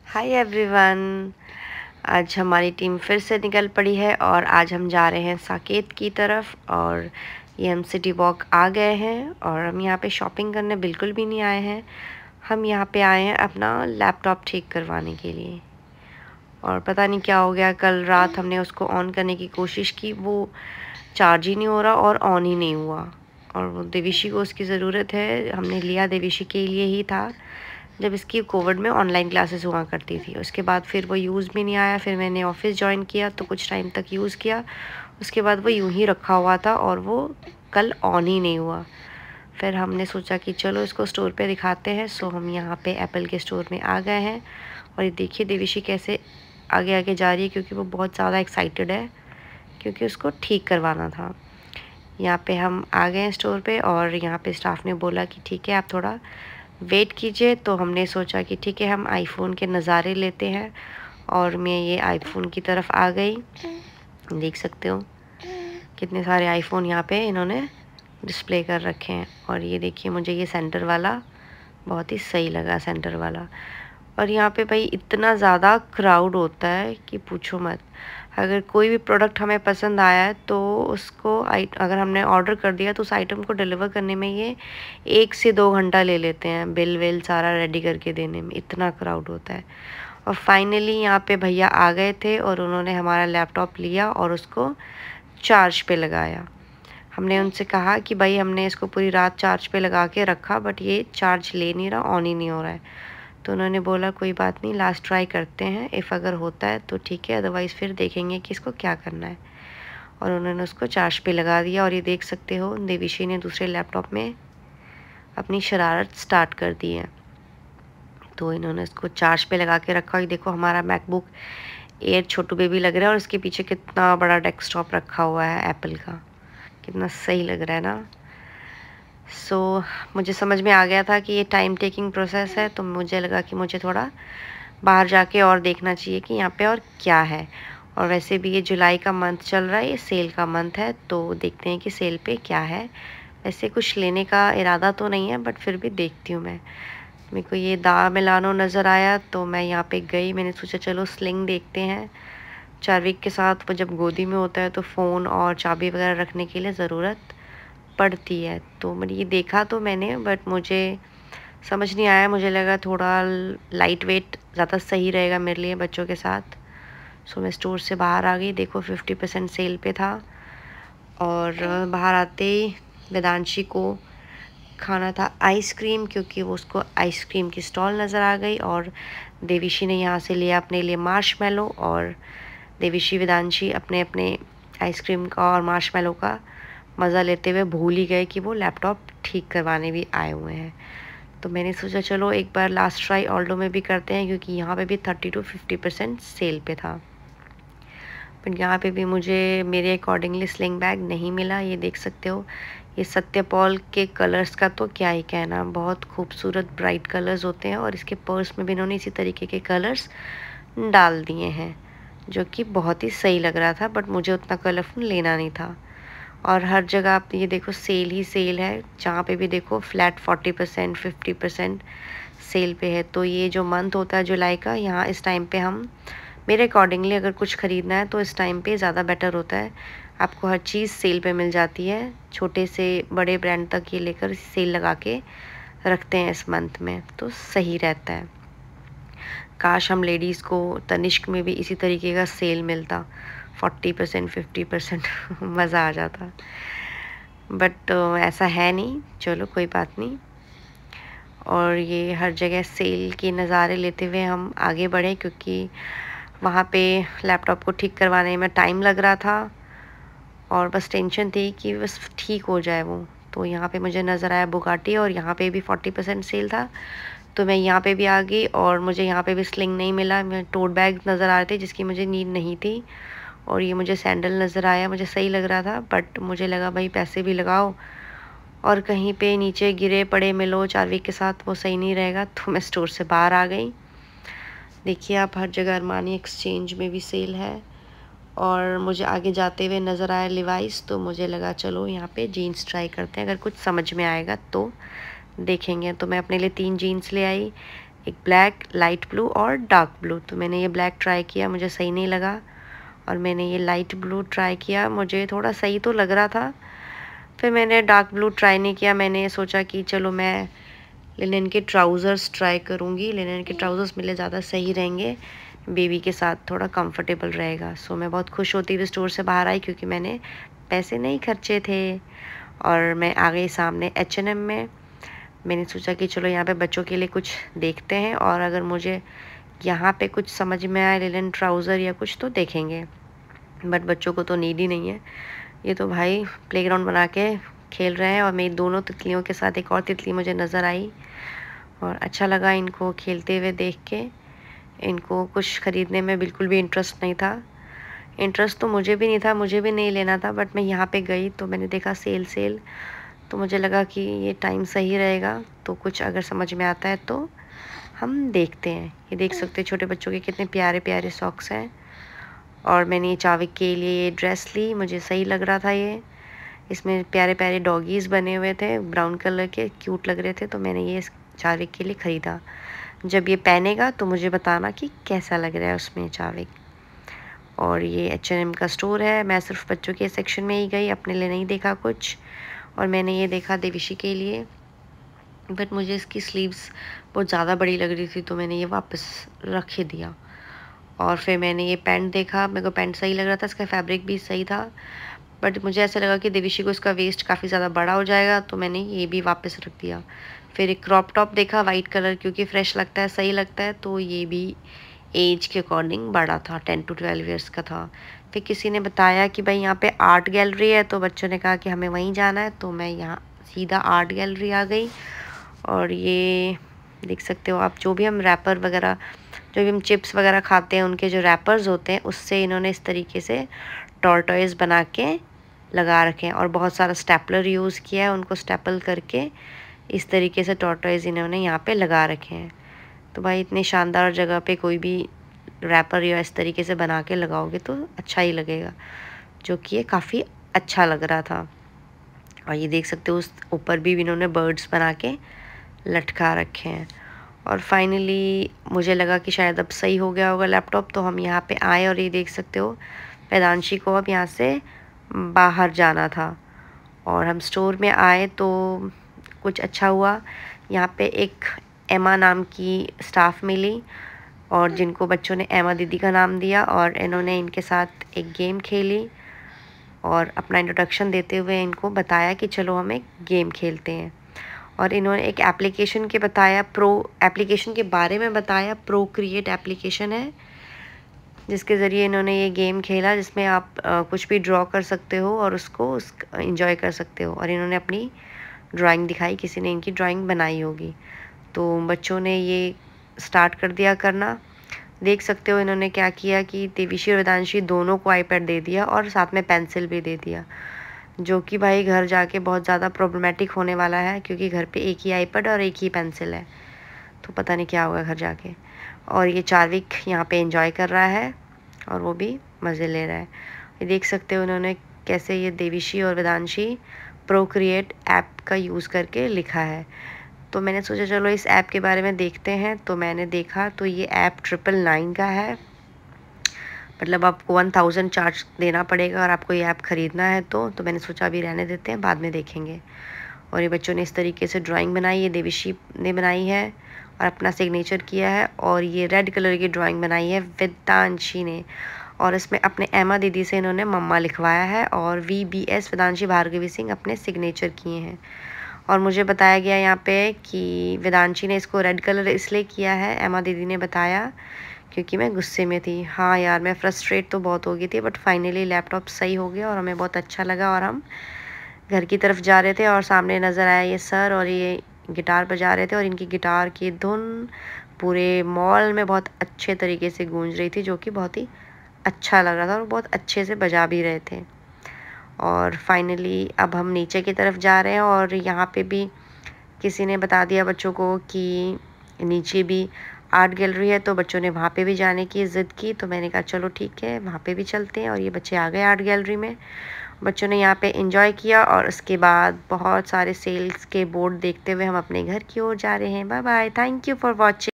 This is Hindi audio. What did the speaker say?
Hi everyone. आज हमारी टीम फिर से निकल पड़ी है और आज हम जा रहे हैं साकेत की तरफ। और ये हम सिटी वॉक आ गए हैं और हम यहाँ पे शॉपिंग करने बिल्कुल भी नहीं आए हैं। हम यहाँ पे आए हैं अपना लैपटॉप ठीक करवाने के लिए। और पता नहीं क्या हो गया, कल रात हमने उसको ऑन करने की कोशिश की, वो चार्ज ही नहीं हो रहा और ऑन ही नहीं हुआ। और वो देविशी को उसकी ज़रूरत है, हमने लिया देविशी के लिए ही था जब इसकी कोविड में ऑनलाइन क्लासेस हुआ करती थी। उसके बाद फिर वो यूज़ भी नहीं आया। फिर मैंने ऑफिस ज्वाइन किया तो कुछ टाइम तक यूज़ किया, उसके बाद वो यूं ही रखा हुआ था और वो कल ऑन ही नहीं हुआ। फिर हमने सोचा कि चलो इसको स्टोर पे दिखाते हैं। सो हम यहाँ पे एप्पल के स्टोर में आ गए हैं और ये देखिए देविशी कैसे आगे आगे जा रही है, क्योंकि वो बहुत ज़्यादा एक्साइटेड है क्योंकि उसको ठीक करवाना था। यहाँ पे हम आ गए हैं स्टोर पे और यहाँ पे स्टाफ ने बोला कि ठीक है आप थोड़ा वेट कीजिए। तो हमने सोचा कि ठीक है हम आईफोन के नज़ारे लेते हैं और मैं ये आईफोन की तरफ आ गई। देख सकते हो कितने सारे आईफोन यहाँ पे इन्होंने डिस्प्ले कर रखे हैं। और ये देखिए मुझे ये सेंटर वाला बहुत ही सही लगा, सेंटर वाला। और यहाँ पे भाई इतना ज़्यादा क्राउड होता है कि पूछो मत। अगर कोई भी प्रोडक्ट हमें पसंद आया है तो उसको अगर हमने ऑर्डर कर दिया तो उस आइटम को डिलीवर करने में ये 1 से 2 घंटा ले लेते हैं, बिल विल सारा रेडी करके देने में, इतना क्राउड होता है। और फाइनली यहाँ पे भैया आ गए थे और उन्होंने हमारा लैपटॉप लिया और उसको चार्ज पे लगाया। हमने उनसे कहा कि भाई हमने इसको पूरी रात चार्ज पे लगा के रखा बट ये चार्ज ले नहीं रहा, ऑन ही नहीं हो रहा है। तो उन्होंने बोला कोई बात नहीं, लास्ट ट्राई करते हैं, इफ़ अगर होता है तो ठीक है, अदरवाइज़ फिर देखेंगे कि इसको क्या करना है। और उन्होंने उसको चार्ज पे लगा दिया। और ये देख सकते हो देविशी ने दूसरे लैपटॉप में अपनी शरारत स्टार्ट कर दी है। तो इन्होंने इसको चार्ज पे लगा के रखा। ये देखो हमारा मैकबुक एयर छोटू बेबी लग रहा है और उसके पीछे कितना बड़ा डेस्कटॉप रखा हुआ है एप्पल का, कितना सही लग रहा है ना। मुझे समझ में आ गया था कि ये टाइम टेकिंग प्रोसेस है, तो मुझे लगा कि मुझे थोड़ा बाहर जाके और देखना चाहिए कि यहाँ पे और क्या है। और वैसे भी ये जुलाई का मंथ चल रहा है, ये सेल का मंथ है, तो देखते हैं कि सेल पे क्या है। वैसे कुछ लेने का इरादा तो नहीं है बट फिर भी देखती हूँ मैं। मेरे को ये दा मिलानो नज़र आया तो मैं यहाँ पे गई, मैंने सोचा चलो स्लिंग देखते हैं। चार्विक के साथ वो जब गोदी में होता है तो फ़ोन और चाबी वगैरह रखने के लिए ज़रूरत पड़ती है। तो मैंने ये देखा तो मैंने, बट मुझे समझ नहीं आया। मुझे लगा थोड़ा लाइट वेट ज़्यादा सही रहेगा मेरे लिए बच्चों के साथ। मैं स्टोर से बाहर आ गई। देखो 50% सेल पे था। और बाहर आते ही वेदांशी को खाना था आइसक्रीम, क्योंकि वो उसको आइसक्रीम की स्टॉल नज़र आ गई। और देविशी ने यहाँ से लिया अपने लिए मार्शमेलो। और देविशी वेदांशी अपने अपने आइसक्रीम का और मार्शमेलो का मज़ा लेते हुए भूल ही गए कि वो लैपटॉप ठीक करवाने भी आए हुए हैं। तो मैंने सोचा चलो एक बार लास्ट ट्राई ऑल्डो में भी करते हैं, क्योंकि यहाँ पे भी 30 to 50% सेल पे था। पर यहाँ पे भी मुझे मेरे अकॉर्डिंगली स्लिंग बैग नहीं मिला। ये देख सकते हो ये सत्यपॉल के कलर्स का तो क्या ही कहना, बहुत खूबसूरत ब्राइट कलर्स होते हैं। और इसके पर्स में भी इन्होंने इसी तरीके के कलर्स डाल दिए हैं, जो कि बहुत ही सही लग रहा था, बट मुझे उतना कलरफुल लेना नहीं था। और हर जगह आप ये देखो सेल ही सेल है, जहाँ पे भी देखो फ्लैट 40% 50% सेल पे है। तो ये जो मंथ होता है जुलाई का, यहाँ इस टाइम पे हम मेरे अकॉर्डिंगली अगर कुछ ख़रीदना है तो इस टाइम पे ज़्यादा बेटर होता है। आपको हर चीज़ सेल पे मिल जाती है, छोटे से बड़े ब्रांड तक ये लेकर सेल लगा के रखते हैं इस मंथ में, तो सही रहता है। काश हम लेडीज़ को तनिष्क में भी इसी तरीके का सेल मिलता, 40% 50% मज़ा आ जाता। बट ऐसा है नहीं, चलो कोई बात नहीं। और ये हर जगह सेल के नज़ारे लेते हुए हम आगे बढ़े, क्योंकि वहाँ पे लैपटॉप को ठीक करवाने में टाइम लग रहा था और बस टेंशन थी कि बस ठीक हो जाए वो। तो यहाँ पे मुझे नज़र आया बुगाटी और यहाँ पे भी 40% सेल था, तो मैं यहाँ पे भी आ गई। और मुझे यहाँ पे भी स्लिंग नहीं मिला, मैं टोट बैग नज़र आ रहे थे जिसकी मुझे नीड नहीं थी। और ये मुझे सैंडल नज़र आया, मुझे सही लग रहा था, बट मुझे लगा भाई पैसे भी लगाओ और कहीं पे नीचे गिरे पड़े मिलो चार्विक के साथ, वो सही नहीं रहेगा। तो मैं स्टोर से बाहर आ गई। देखिए आप हर जगह अरमानी एक्सचेंज में भी सेल है। और मुझे आगे जाते हुए नज़र आया लिवाइस, तो मुझे लगा चलो यहाँ पे जीन्स ट्राई करते हैं, अगर कुछ समझ में आएगा तो देखेंगे। तो मैं अपने लिए 3 जीन्स ले आई। एक ब्लैक, लाइट ब्लू और डार्क ब्लू। तो मैंने ये ब्लैक ट्राई किया, मुझे सही नहीं लगा, और मैंने ये लाइट ब्लू ट्राई किया, मुझे थोड़ा सही तो लग रहा था। फिर मैंने डार्क ब्लू ट्राई नहीं किया, मैंने सोचा कि चलो मैं लिनन के ट्राउज़र्स ट्राई करूँगी। लिनन के ट्राउज़र्स मेरे ज़्यादा सही रहेंगे, बेबी के साथ थोड़ा कंफर्टेबल रहेगा। सो मैं बहुत खुश होती हुई स्टोर से बाहर आई, क्योंकि मैंने पैसे नहीं खर्चे थे। और मैं आ गई सामने H&M में। मैंने सोचा कि चलो यहाँ पे बच्चों के लिए कुछ देखते हैं, और अगर मुझे यहाँ पे कुछ समझ में आए लिनन ट्राउज़र या कुछ तो देखेंगे, बट बच्चों को तो नीड ही नहीं है। ये तो भाई प्लेग्राउंड बना के खेल रहे हैं, और मेरी दोनों तितलियों के साथ एक और तितली मुझे नज़र आई, और अच्छा लगा इनको खेलते हुए देख के। इनको कुछ ख़रीदने में बिल्कुल भी इंटरेस्ट नहीं था। इंटरेस्ट तो मुझे भी नहीं था, मुझे भी नहीं लेना था, बट मैं यहाँ पे गई तो मैंने देखा सेल, तो मुझे लगा कि ये टाइम सही रहेगा, तो कुछ अगर समझ में आता है तो हम देखते हैं। ये देख सकते हैं छोटे बच्चों के कितने प्यारे प्यारे सॉक्स हैं। और मैंने ये चाविक के लिए ये ड्रेस ली, मुझे सही लग रहा था ये। इसमें प्यारे प्यारे डॉगीज़ बने हुए थे, ब्राउन कलर के, क्यूट लग रहे थे, तो मैंने ये चाविक के लिए ख़रीदा। जब ये पहनेगा तो मुझे बताना कि कैसा लग रहा है उसमें चाविक। और ये H&M का स्टोर है। मैं सिर्फ बच्चों के सेक्शन में ही गई, अपने लिए नहीं देखा कुछ। और मैंने ये देखा देविशी के लिए, बट मुझे इसकी स्लीव्स बहुत ज़्यादा बड़ी लग रही थी, तो मैंने ये वापस रख ही दिया। और फिर मैंने ये पैंट देखा, मेरे को पैंट सही लग रहा था, इसका फैब्रिक भी सही था, बट मुझे ऐसा लगा कि देविशी को इसका वेस्ट काफ़ी ज़्यादा बड़ा हो जाएगा, तो मैंने ये भी वापस रख दिया। फिर एक क्रॉप टॉप देखा वाइट कलर, क्योंकि फ्रेश लगता है, सही लगता है, तो ये भी एज के अकॉर्डिंग बड़ा था, 10 to 12 ईयर्स का था। फिर किसी ने बताया कि भाई यहाँ पे आर्ट गैलरी है, तो बच्चों ने कहा कि हमें वहीं जाना है, तो मैं यहाँ सीधा आर्ट गैलरी आ गई। और ये देख सकते हो आप, जो भी हम रैपर वगैरह, जो भी हम चिप्स वगैरह खाते हैं, उनके जो रैपर्स होते हैं, उससे इन्होंने इस तरीके से टॉर्टॉइस बना के लगा रखे हैं, और बहुत सारा स्टेपलर यूज़ किया है, उनको स्टेपल करके इस तरीके से टॉर्टॉइस इन्होंने यहाँ पे लगा रखे हैं। तो भाई इतनी शानदार जगह पे कोई भी रैपर या इस तरीके से बना के लगाओगे तो अच्छा ही लगेगा, जो कि ये काफ़ी अच्छा लग रहा था। और ये देख सकते हो उस ऊपर भी इन्होंने बर्ड्स बना के लटका रखे हैं। और फाइनली मुझे लगा कि शायद अब सही हो गया होगा लैपटॉप, तो हम यहाँ पे आए, और ये देख सकते हो वेदांशी को अब यहाँ से बाहर जाना था। और हम स्टोर में आए तो कुछ अच्छा हुआ, यहाँ पे एक एमा नाम की स्टाफ मिली, और जिनको बच्चों ने एमा दीदी का नाम दिया, और इन्होंने इनके साथ एक गेम खेली, और अपना इंट्रोडक्शन देते हुए इनको बताया कि चलो हम एक गेम खेलते हैं। और इन्होंने एक एप्लीकेशन के बताया, एप्लीकेशन के बारे में बताया, प्रोक्रिएट एप्लीकेशन है, जिसके ज़रिए इन्होंने ये गेम खेला, जिसमें आप कुछ भी ड्रॉ कर सकते हो और उसको इंजॉय कर सकते हो। और इन्होंने अपनी ड्राइंग दिखाई, किसी ने इनकी ड्राइंग बनाई होगी, तो बच्चों ने ये स्टार्ट कर दिया करना। देख सकते हो इन्होंने क्या किया कि देविशी और वेदांशी दोनों को आईपैड दे दिया, और साथ में पेंसिल भी दे दिया, जो कि भाई घर जाके बहुत ज़्यादा प्रॉब्लमेटिक होने वाला है, क्योंकि घर पे एक ही आईपैड और एक ही पेंसिल है, तो पता नहीं क्या होगा घर जाके। और ये चार्विक यहाँ पे एंजॉय कर रहा है, और वो भी मज़े ले रहा है। ये देख सकते हो उन्होंने कैसे ये देविशी और वेदांशी प्रोक्रिएट ऐप का यूज़ करके लिखा है। तो मैंने सोचा चलो इस ऐप के बारे में देखते हैं, तो मैंने देखा तो ये ऐप 999 का है, मतलब आपको 1000 चार्ज देना पड़ेगा और आपको ये ऐप ख़रीदना है, तो मैंने सोचा अभी रहने देते हैं, बाद में देखेंगे। और ये बच्चों ने इस तरीके से ड्राइंग बनाई, ये देविशी ने बनाई है और अपना सिग्नेचर किया है, और ये रेड कलर की ड्राइंग बनाई है वेदांशी ने, और इसमें अपने एमा दीदी से इन्होंने मम्मा लिखवाया है, और VBS वेदांशी भार्गवी सिंह अपने सिग्नेचर किए हैं। और मुझे बताया गया यहाँ पे कि वेदांशी ने इसको रेड कलर इसलिए किया है, एमा दीदी ने बताया, क्योंकि मैं गुस्से में थी। हाँ यार, मैं फ्रस्ट्रेट तो बहुत हो गई थी, बट फाइनली लैपटॉप सही हो गया और हमें बहुत अच्छा लगा, और हम घर की तरफ जा रहे थे, और सामने नज़र आया ये सर, और ये गिटार बजा रहे थे, और इनकी गिटार की धुन पूरे मॉल में बहुत अच्छे तरीके से गूंज रही थी, जो कि बहुत ही अच्छा लग रहा था, और बहुत अच्छे से बजा भी रहे थे। और फाइनली अब हम नीचे की तरफ जा रहे हैं, और यहाँ पे भी किसी ने बता दिया बच्चों को कि नीचे भी आर्ट गैलरी है, तो बच्चों ने वहाँ पे भी जाने की ज़िद की, तो मैंने कहा चलो ठीक है वहाँ पे भी चलते हैं। और ये बच्चे आ गए आर्ट गैलरी में, बच्चों ने यहाँ पे एंजॉय किया, और उसके बाद बहुत सारे सेल्स के बोर्ड देखते हुए हम अपने घर की ओर जा रहे हैं। Bye bye, thank you for watching.